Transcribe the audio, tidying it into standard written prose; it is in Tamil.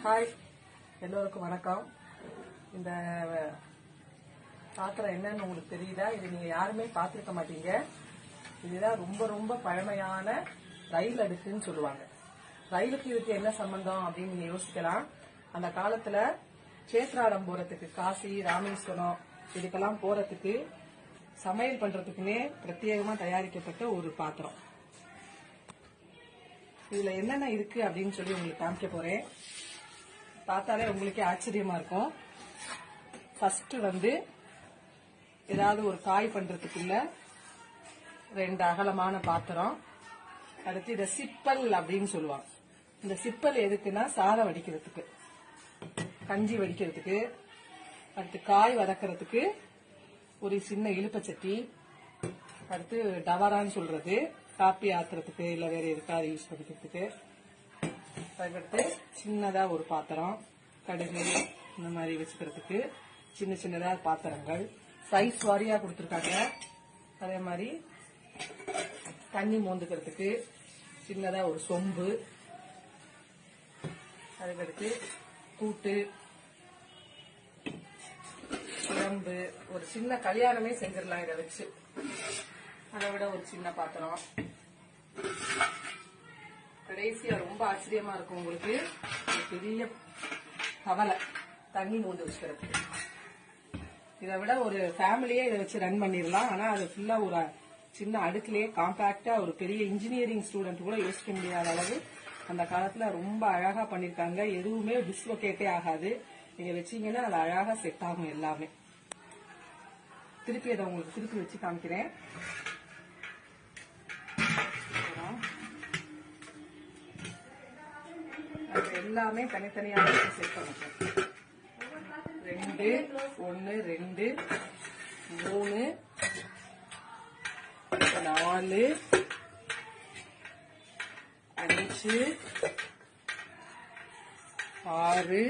ஹாய், எல்லோருக்கும் வணக்கம். இந்த பாத்திரம் என்னன்னு உங்களுக்கு தெரியுதா? இது நீங்க யாருமே பார்த்திருக்க மாட்டீங்க. இதுதான் ரொம்ப ரொம்ப பழமையான ரயில் அடுக்குன்னு சொல்லுவாங்க. ரயிலுக்கு இதுக்கு என்ன சம்பந்தம் அப்படின்னு நீங்க யோசிக்கலாம். அந்த காலத்துல சேத்ராடம் போறதுக்கு, காசி, ராமேஸ்வரம் இதுக்கெல்லாம் போறதுக்கு சமையல் பண்றதுக்குன்னே பிரத்யேகமா தயாரிக்கப்பட்ட ஒரு பாத்திரம். இதுல என்னென்ன இருக்கு அப்படின்னு சொல்லி உங்களுக்கு காமிக்க போறேன். பார்த்தாலே உங்களுக்கே ஆச்சரியமா இருக்கும். ஃபர்ஸ்ட் ஏதாவது ஒரு காய் பண்றதுக்குள்ள 2 அகலமான பாத்திரம். அடுத்து இத சிப்பல் அப்படின்னு சொல்லுவாங்க. இந்த சிப்பல் எதுக்குன்னா சாதம் வடிக்கிறதுக்கு, கஞ்சி வடிக்கிறதுக்கு, அடுத்து காய் வதக்கிறதுக்கு ஒரு சின்ன இழுப்பச்சட்டி, அடுத்து டவரான்னு சொல்றது காப்பி ஆத்துறதுக்கு இல்ல வேற எதுக்காவது யூஸ் பண்ணிக்கிறதுக்கு. அதுக்கடுத்து சின்னதா ஒரு பாத்திரம், கடுகு இந்த மாதிரி வச்சுக்கிறதுக்கு சின்ன சின்னதா பாத்திரங்கள் சைஸ் வாரியா கொடுத்துருக்காங்க. அதே மாதிரி தண்ணி மோந்துக்கிறதுக்கு சின்னதா ஒரு சொம்பு, அதுக்கடுத்து கூட்டு, குழம்பு, ஒரு சின்ன கல்யாணமே செஞ்சிடலாம் இதை வச்சு. அதை விட ஒரு சின்ன பாத்திரம். கடைசியா ரொம்ப ஆச்சரியமா இருக்கும் உங்களுக்கு, பெரிய கவலை தண்ணி மோந்து வச்சுக்கிறது. இதை விட ஒரு ஃபேமிலியே இதை வச்சு ரன் பண்ணிடலாம். ஆனா அது ஃபுல்லா ஒரு சின்ன அடுக்குலயே காம்பாக்டா ஒரு பெரிய இன்ஜினியரிங் ஸ்டூடெண்ட் கூட யோசிக்க முடியாத அளவு அந்த காலத்துல ரொம்ப அழகா பண்ணிருக்காங்க. எதுவுமே டிஸ்லோகேட்டே ஆகாது. நீங்க வச்சீங்கன்னா அது அழகா செட் ஆகும் எல்லாமே. திருப்பி அதை உங்களுக்கு திருப்பி வச்சு காமிக்கிறேன். எல்லாமே தனித்தனியாக செட் பண்ணிக்கலாம். 2 1 2 3 4 5 6